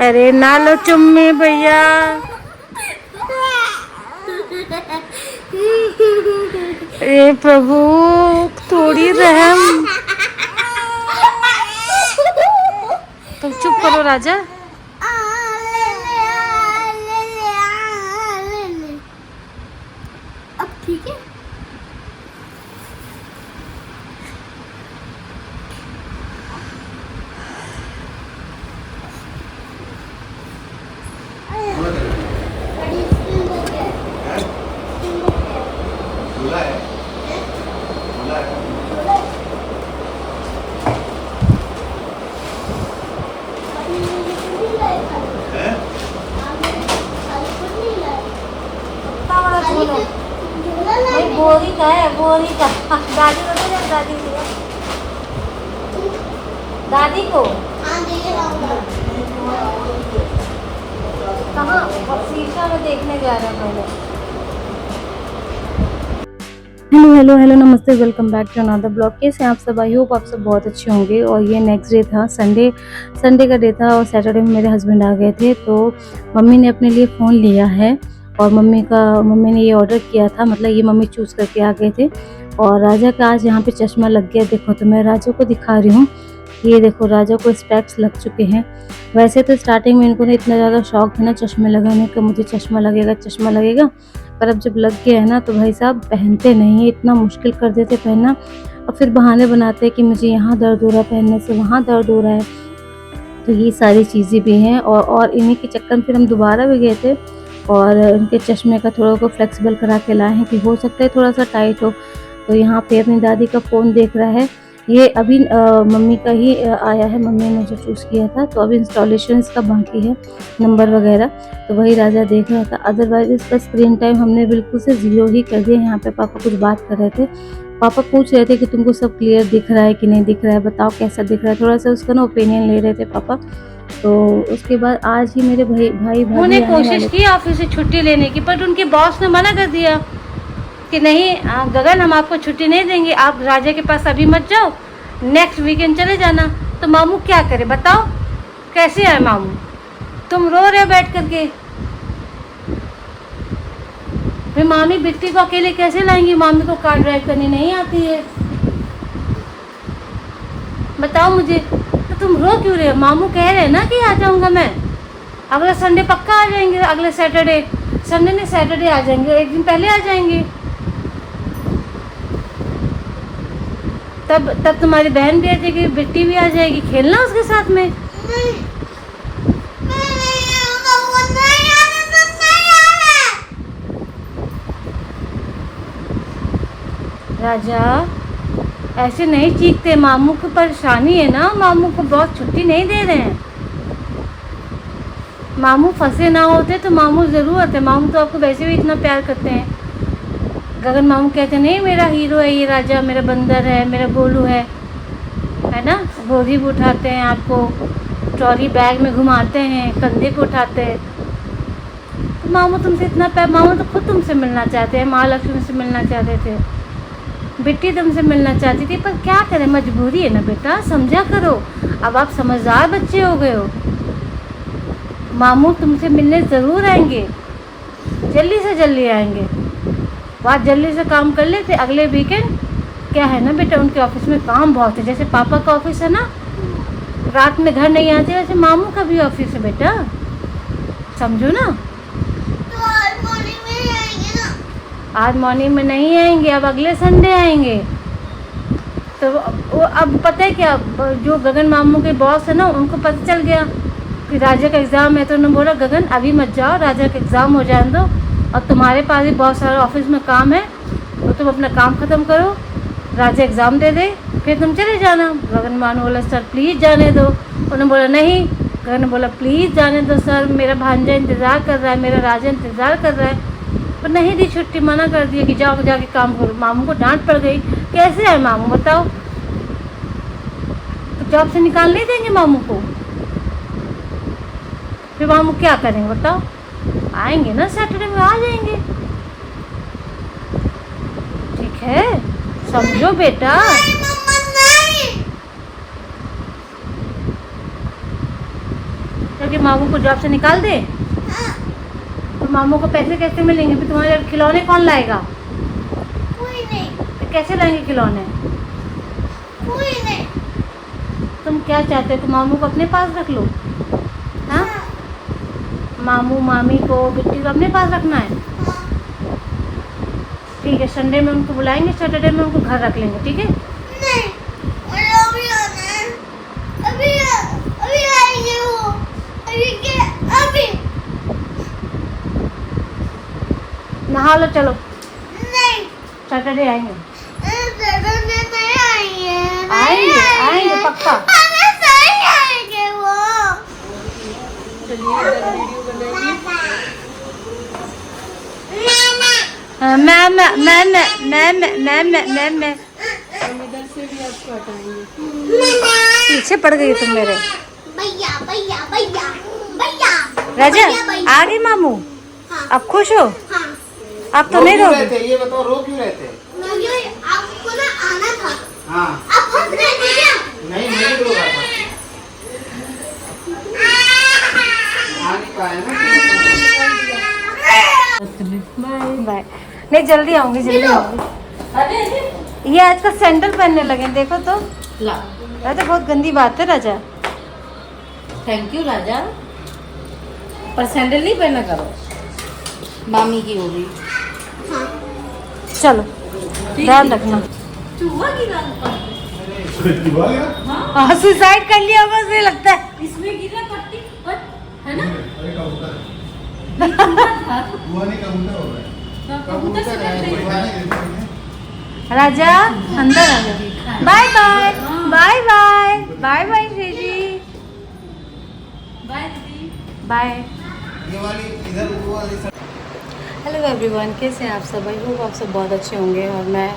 अरे ना लो चुम्मी भैया। अरे प्रभु थोड़ी रहम। तुम चुप करो राजा। अब ठीक है। बोरी का है, बोरी का। दादी को दे, दादी को। दादी को कहाँ? शीशा में देखने जा रहे हैं पहले। हेलो हेलो हेलो, नमस्ते, welcome back to another blog. कैसे हैं आप सब? आई होप आप सब बहुत अच्छे होंगे। और ये नेक्स्ट डे था, संडे का डे था। और सैटरडे में मेरे हस्बैंड आ गए थे, तो मम्मी ने अपने लिए फ़ोन लिया है। और मम्मी ने ये ऑर्डर किया था, मतलब ये मम्मी चूज़ करके आ गए थे। और राजा का आज यहाँ पे चश्मा लग गया। देखो, तो मैं राजा को दिखा रही हूँ। ये देखो, राजा को स्पेक्स लग चुके हैं। वैसे तो स्टार्टिंग में इनको इतना ज़्यादा शौक था ना चश्मे लगाने का, मुझे चश्मा लगेगा। पर अब जब लग गया है ना, तो भाई साहब पहनते नहीं है, इतना मुश्किल कर देते पहनना। और फिर बहाने बनाते हैं कि मुझे यहाँ दर्द हो रहा है, पहनने से वहाँ दर्द हो रहा है। तो ये सारी चीज़ें भी हैं। और इन्हीं के चक्कर में फिर हम दोबारा भी गए थे और उनके चश्मे का थोड़ा को फ्लेक्सिबल करा के लाए हैं कि हो सकता है थोड़ा सा टाइट हो। तो यहाँ पे अपनी दादी का फ़ोन देख रहा है। ये अभी मम्मी का ही आया है, मम्मी ने जो चूज़ किया था। तो अभी इंस्टॉलेशन इसका बाकी है, नंबर वगैरह। तो वही राजा देख रहा था। अदरवाइज इसका स्क्रीन टाइम हमने बिल्कुल से 0 ही कर दिया। यहाँ पे पापा कुछ बात कर रहे थे। पापा पूछ रहे थे कि तुमको सब क्लियर दिख रहा है कि नहीं दिख रहा है, बताओ कैसा दिख रहा है। थोड़ा सा उसका ना ओपिनियन ले रहे थे पापा। तो उसके बाद आज ही मेरे भाई उन्होंने कोशिश की ऑफिस से छुट्टी लेने की, पर उनके बॉस ने मना कर दिया कि नहीं गगन, हम आपको छुट्टी नहीं देंगे, आप राजा के पास अभी मत जाओ, नेक्स्ट वीकेंड चले जाना। तो मामू क्या करे बताओ, कैसे आए मामू? तुम रो रहे हो बैठ करके। फिर मामी बिट्टी को अकेले कैसे लाएंगी? मामी को कार ड्राइव करनी नहीं आती है, बताओ मुझे। तो तुम रो क्यों रहे हो? मामू कह रहे हैं ना कि आ जाऊंगा मैं, अगले संडे पक्का आ जाएंगे, अगले सैटरडे, संडे नहीं सैटरडे आ जाएंगे, एक दिन पहले आ जाएंगे। तब तुम्हारी बहन भी आ जाएगी, बिट्टी भी आ जाएगी, खेलना उसके साथ में। राजा ऐसे नहीं चीखते, मामू को परेशानी है ना, मामू को बहुत छुट्टी नहीं दे रहे हैं। मामू फंसे ना होते तो मामू ज़रूर आते। मामू तो आपको वैसे भी इतना प्यार करते हैं। गगन मामू कहते नहीं मेरा हीरो है ये राजा, मेरा बंदर है, मेरा गोलू है ना। गोदी भी उठाते हैं, आपको ट्रॉली बैग में घुमाते हैं, कंधे पे उठाते हैं। तो मामू तुमसे इतना प्यार, मामू तो खुद तुमसे मिलना चाहते हैं, महालक्ष्मी से मिलना चाहते थे, बेटी तुमसे मिलना चाहती थी, पर क्या करें, मजबूरी है ना बेटा, समझा करो। अब आप समझदार बच्चे हो गए हो। मामू तुमसे मिलने ज़रूर आएंगे, जल्दी से जल्दी आएंगे। बात जल्दी से काम कर लेते अगले वीकेंड। क्या है ना बेटा, उनके ऑफिस में काम बहुत है। जैसे पापा का ऑफिस है ना, रात में घर नहीं आते, वैसे मामू का भी ऑफिस है बेटा, समझो ना। आज मॉर्निंग में नहीं आएंगे, अब अगले संडे आएंगे। तो वो अब पता है क्या, जो गगन मामू के बॉस है ना, उनको पता चल गया कि राजा का एग्ज़ाम है। तो उन्होंने बोला गगन अभी मत जाओ, राजा का एग्ज़ाम हो जाने दो, और तुम्हारे पास भी बहुत सारा ऑफिस में काम है, तो तुम अपना काम ख़त्म करो, राजा एग्ज़ाम दे दे, फिर तुम चले जाना। गगन मामू बोला सर प्लीज़ जाने दो। उन्होंने बोला नहीं। गगन ने बोला प्लीज़ जाने दो सर, मेरा भांजा इंतज़ार कर रहा है, मेरा राजा इंतज़ार कर रहा है। पर नहीं दी छुट्टी, मना कर दिया कि जाओ जाके काम करो। मामू को डांट पड़ गई। कैसे आए मामू बताओ? तो जॉब से निकाल नहीं देंगे मामू को? फिर मामू क्या करेंगे बताओ? आएंगे ना सैटरडे में, आ जाएंगे। ठीक है, समझो बेटा। करके मामू को जॉब से निकाल दे? तो मामू को पैसे कैसे मिलेंगे? फिर तुम्हारे खिलौने कौन लाएगा? कोई नहीं। तो कैसे लाएंगे खिलौने? कोई नहीं। तुम क्या चाहते हो? तो मामू को अपने पास रख लो। हाँ, मामू मामी को बिट्टी को अपने पास रखना है। ठीक है, संडे में उनको बुलाएंगे, सैटरडे में उनको घर रख लेंगे, ठीक है? नहीं, अभी आना है। अभी अभी आएंगे वो। अभी के अभी नहा लो, चलो नहीं। सैटरडे आएंगे। सैटरडे नहीं आएंगे। आएंगे आएंगे पक्का। हमें सही आएंगे वो। मैं पीछे पड़ गई तुम मेरे। भैया भैया भैया भैया राजा भैया। आ गई मामू। हाँ। अब खुश हो? हाँ। अब तो नहीं रो क्यों रोगे? रहे थे? ये बताओ, रो क्यों रहे थे? क्योंकि आपको ना आना था। हाँ, आप हंस रहे थे क्या? नहीं मैं नहीं रो रहा था। आ नहीं पाया ना। बाय। नहीं, जल्दी आऊंगी, जल्दी आऊंगी। ये आजकल सैंडल पहनने लगे हैं, देखो तो। राजा बहुत गंदी बात है राजा। थैंक यू राजा, पर सैंडल नहीं पहना करो, मामी की हो गई। चलो ध्यान रखना। चूहा गिरा हाँ, सुसाइड कर लिया होगा मुझे लगता है। इसमें गिरा पट्टी पर, है ना? कबूतर से राजा अंदर आ जाओ। Bye bye bye bye bye bye Shriji, bye दीदी। बाय। ये वाली इधर वो वाली हेलो एवरीवन, कैसे हैं आप सब? आई होप आप सब बहुत अच्छे होंगे। और मैं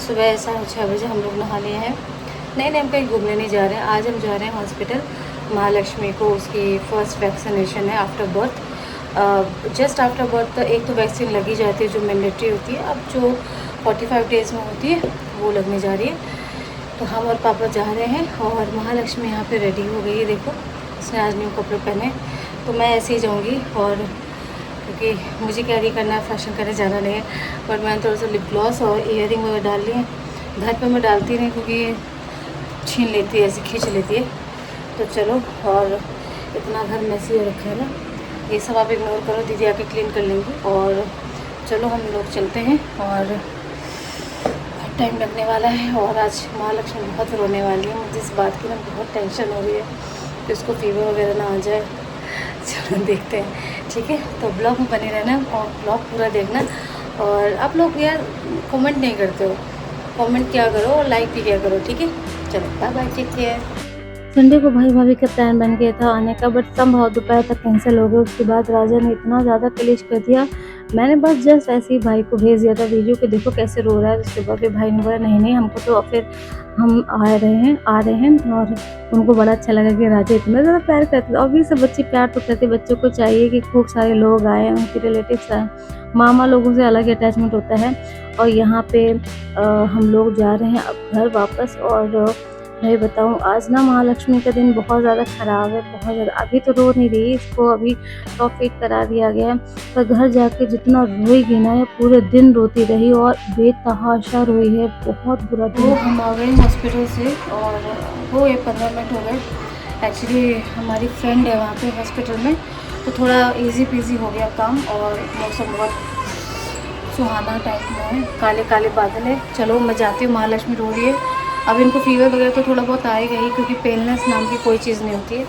सुबह 6:30 बजे हम लोग नहा लिए हैं। नहीं, हम कहीं घूमने नहीं जा रहे हैं। आज हम जा रहे हैं हॉस्पिटल महालक्ष्मी को। उसकी फर्स्ट वैक्सीनेशन है after birth. Just after birth एक तो वैक्सीन लगी जाती है जो मैंडेटरी होती है। अब जो 45 डेज़ में होती है वो लगने जा रही है। तो हम और पापा जा रहे हैं और महालक्ष्मी यहाँ पे रेडी हो गई है। देखो, उसने आज न्यू कपड़े पहने। तो मैं ऐसे ही जाऊँगी, और क्योंकि मुझे कैरी करना है, फैशन करने जाना नहीं है। बट मैंने थोड़ा सा लिप ग्लॉस और ईयरिंग वगैरह डाल ली है। घर पे मैं डालती नहीं क्योंकि ये छीन लेती है, ऐसे खींच लेती है। तो चलो, और इतना घर मैसी हो रखा है ना, ये सब आप इग्नोर करो, दीदी आके क्लीन कर लेंगी। और चलो हम लोग चलते हैं, और बहुत टाइम लगने वाला है। और आज महालक्ष्मी बहुत रोने वाली है। मुझे इस बात की ना बहुत टेंशन हो रही है कि उसको फीवर वगैरह ना आ जाए। चलो देखते हैं, ठीक है? तो ब्लॉग में बने रहना और ब्लॉग पूरा देखना। और आप लोग यार कमेंट नहीं करते हो, कमेंट क्या करो और लाइक भी क्या करो, ठीक है? चलो bye bye, take care. Sunday को भाई भाभी का प्लान बन गया था आने का, बट संभव दोपहर तक कैंसिल हो गया। उसके बाद राजा ने इतना ज़्यादा क्लेश कर दिया। मैंने बस जस्ट ऐसे ही भाई को भेज दिया था वीडियो कि देखो कैसे रो रहा है। उसके बाद फिर भाई ने बोला नहीं हमको तो फिर हम आ रहे हैं। और उनको बड़ा अच्छा लगा कि राजा इतना ज़्यादा प्यार करते। और भी सब बच्चे प्यार तो करते, बच्चों को चाहिए कि खूब सारे लोग आए, उनके रिलेटिव्स आए। मामा लोगों से अलग अटैचमेंट होता है। और यहाँ पे हम लोग जा रहे हैं अब घर वापस। और मैं बताऊँ, आज ना महालक्ष्मी का दिन बहुत ज़्यादा ख़राब है, बहुत ज़्यादा। अभी तो रो नहीं रही, इसको अभी टॉप फीड करा दिया गया है। पर घर जाके जितना रोएगी ना, ये पूरे दिन रोती रही और बेतहाशा रोई है, बहुत बुरा दिन। वो हम आ गए हॉस्पिटल से और वो 15 मिनट हो गए। एक्चुअली हमारी फ्रेंड है वहाँ पे हॉस्पिटल में, तो थोड़ा इजी पीजी हो गया काम। और मौसम बहुत सुहाना टाइप में है, काले काले बादल है। चलो मैं जाती हूँ, महालक्ष्मी रो रही है। अब इनको फीवर वगैरह तो थोड़ा बहुत आएगा ही, क्योंकि पेनलेस नाम की कोई चीज़ नहीं होती है।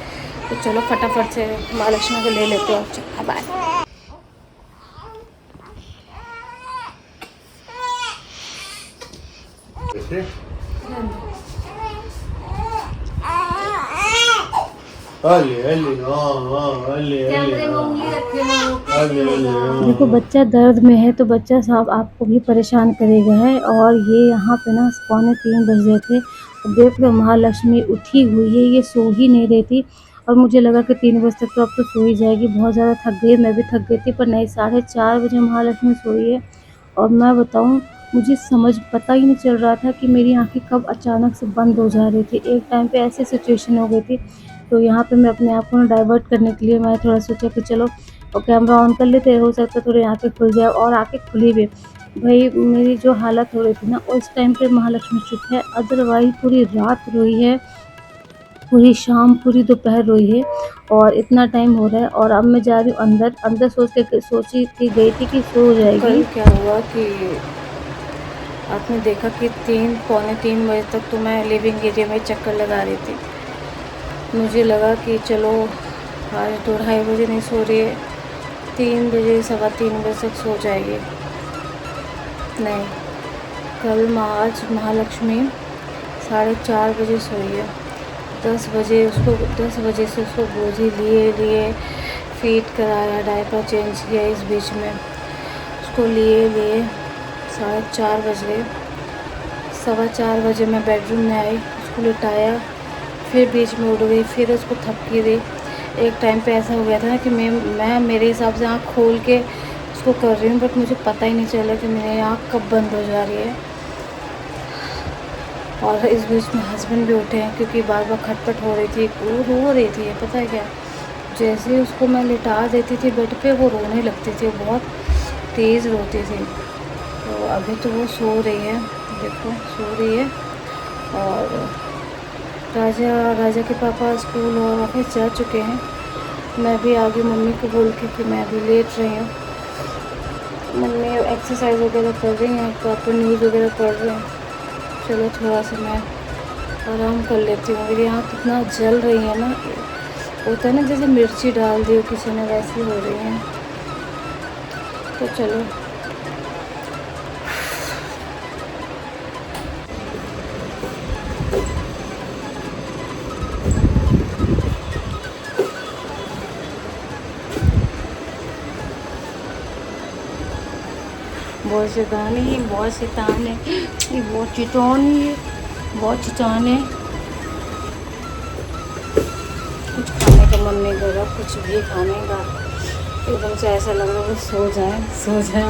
तो चलो फटाफट से महालक्ष्मी को ले लेते हैं। चलो बाय। देखो बच्चा दर्द में है तो बच्चा साहब आपको भी परेशान करेगा है। और ये यहाँ पे ना 2:45 बज रहे थे। देख लो महालक्ष्मी उठी हुई है, ये सो ही नहीं रही थी। और मुझे लगा कि 3 बजे तक तो अब तो सो ही जाएगी, बहुत ज़्यादा थक गई, मैं भी थक गई थी। पर नहीं, 4:30 बजे महालक्ष्मी सोई है। और मैं बताऊँ, मुझे पता ही नहीं चल रहा था कि मेरी आंखें कब अचानक से बंद हो जा रही थी। एक टाइम पे ऐसी सिचुएशन हो गई थी तो यहाँ पे मैं अपने आप को ना डाइवर्ट करने के लिए मैं थोड़ा सोचा कि चलो और कैमरा ऑन कर लेते हैं, हो सकता है थोड़ी आँखें खुल जाए, और आँखें खुली भी। भई मेरी जो हालत हो रही थी ना उस टाइम पे महालक्ष्मी चुप है, अदरवाइज़ पूरी रात रोई है, पूरी शाम, पूरी दोपहर रोई है और इतना टाइम हो रहा है और अब मैं जा रही हूँ अंदर। अंदर सोची कि गई थी कि सो जाएगी। कल क्या हुआ कि आपने देखा कि 3 पौने 3 बजे तक तो मैं लिविंग एरिया में चक्कर लगा रही थी। मुझे लगा कि चलो आज 2 ढाई बजे नहीं सो रही है, 3 बजे 3:15 बजे तक सो जाएगी। नहीं, कल आज महालक्ष्मी 4:30 बजे सोई है। 10 बजे से उसको गोदी लिए फीड कराया, डायपर चेंज किया। इस बीच में उसको लिए 4:30 बज गए। 4:15 बजे मैं बेडरूम में आई, उसको लिटाया, फिर बीच में उठ गई, फिर उसको थपकी दी। एक टाइम पे ऐसा हो गया था ना कि मैं मेरे हिसाब से आँख खोल के उसको कर रही हूँ, बट मुझे पता ही नहीं चला कि मेरी आँख कब बंद हो जा रही है। और इस बीच में हस्बैंड भी उठे हैं क्योंकि बार बार खटपट हो रही थी, वो रो रही थी। पता है क्या, जैसे ही उसको मैं लिटा देती थी बेड पे वो रोने लगती थी, वो बहुत तेज़ रोती थी। तो अभी तो वो सो रही है, देखो सो रही है। और राजा के पापा स्कूल और ऑफिस जा चुके हैं। मैं भी आ गई मम्मी को बोल के कि मैं अभी लेट रही हूँ। मम्मी एक्सरसाइज वगैरह कर रही हैं, प्रॉपर न्यूज़ वगैरह पढ़ रहे हैं। चलो थोड़ा सा मैं आराम कर लेती हूँ। मेरी आँख इतना जल रही है ना, होता है ना जैसे मिर्ची डाल दी हो किसी ने, वैसी हो रही है। तो चलो बहुत शैतान है, बहुत शैतान है, ये बहुत चिटौन है, बहुत चिटौन है। कुछ खाने का मन नहीं कर रहा, कुछ भी खाने का। एकदम से ऐसा लग रहा है सो जाए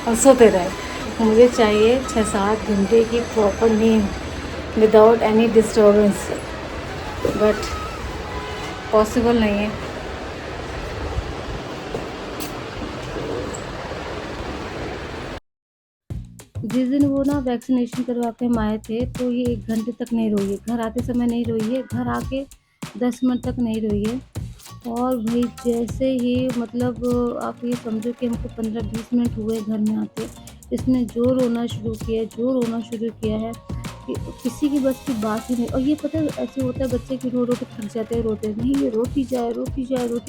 और सोते रहे। मुझे चाहिए 6-7 घंटे की प्रॉपर नींद without any disturbance, but possible नहीं है। जिस दिन वो ना वैक्सीनेशन करवा के हम आए थे तो ये 1 घंटे तक नहीं रोई है, घर आते समय नहीं रोई है, घर आके 10 मिनट तक नहीं रोई है। और भाई जैसे ही मतलब आप ये समझो कि हमको 15-20 मिनट हुए घर में आते, इसने जो रोना शुरू किया है कि किसी की बस की बात ही नहीं। और ये पता है ऐसे होता है बच्चे कि रो रो के थक जाते हैं, रोते नहीं, ये रोती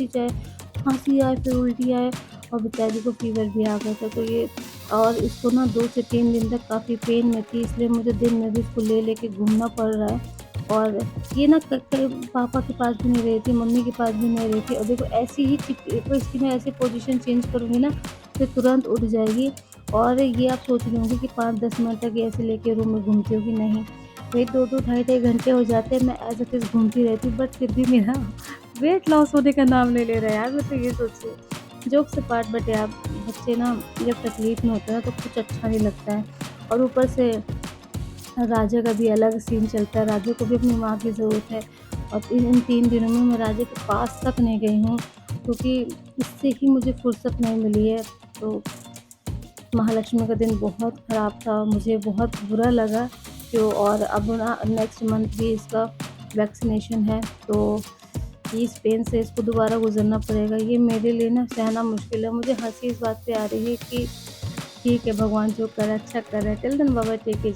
जाए, खांसी आए फिर उल्टी आए और बेचारी को फीवर भी आ गया था। तो ये और इसको ना 2 से 3 दिन तक काफ़ी पेन में थी, इसलिए मुझे दिन में भी इसको ले के घूमना पड़ रहा है। और ये ना पापा के पास भी नहीं रही थी, मम्मी के पास भी नहीं रही थी। और देखो ऐसी ही तो इसकी मैं ऐसे पोजीशन चेंज करूँगी ना तो तुरंत उठ जाएगी। और ये आप सोच रहे होंगे कि 5-10 मिनट तक ये ऐसे लेके रूम में घूमती होगी, नहीं भाई 2-2 ढाई-ढाई घंटे हो जाते हैं मैं एज इट इज़ घूमती रहती हूँ, बट फिर भी मेरा वेट लॉस होने का नाम नहीं ले रहा है यार। मैं तो ये सोच रही हूँ, जोक्स अपार्ट, बट यार बच्चे ना जब तकलीफ़ में होते हैं ना तो कुछ अच्छा नहीं लगता है। और ऊपर से राजा का भी अलग सीन चलता है, राजा को भी अपनी माँ की ज़रूरत है। और इन 3 दिनों में मैं राजा के पास तक नहीं गई हूँ क्योंकि इससे ही मुझे फुर्सत नहीं मिली है। तो महालक्ष्मी का दिन बहुत ख़राब था, मुझे बहुत बुरा लगा। तो और अब ना नेक्स्ट मंथ भी इसका वैक्सीनेशन है, तो इस पेन से इसको दोबारा गुज़रना पड़ेगा। ये मेरे लिए ना सहना मुश्किल है। मुझे हँसी इस बात पे आ रही है कि ठीक है, भगवान जो करे अच्छा करे। Till then bye bye, take care.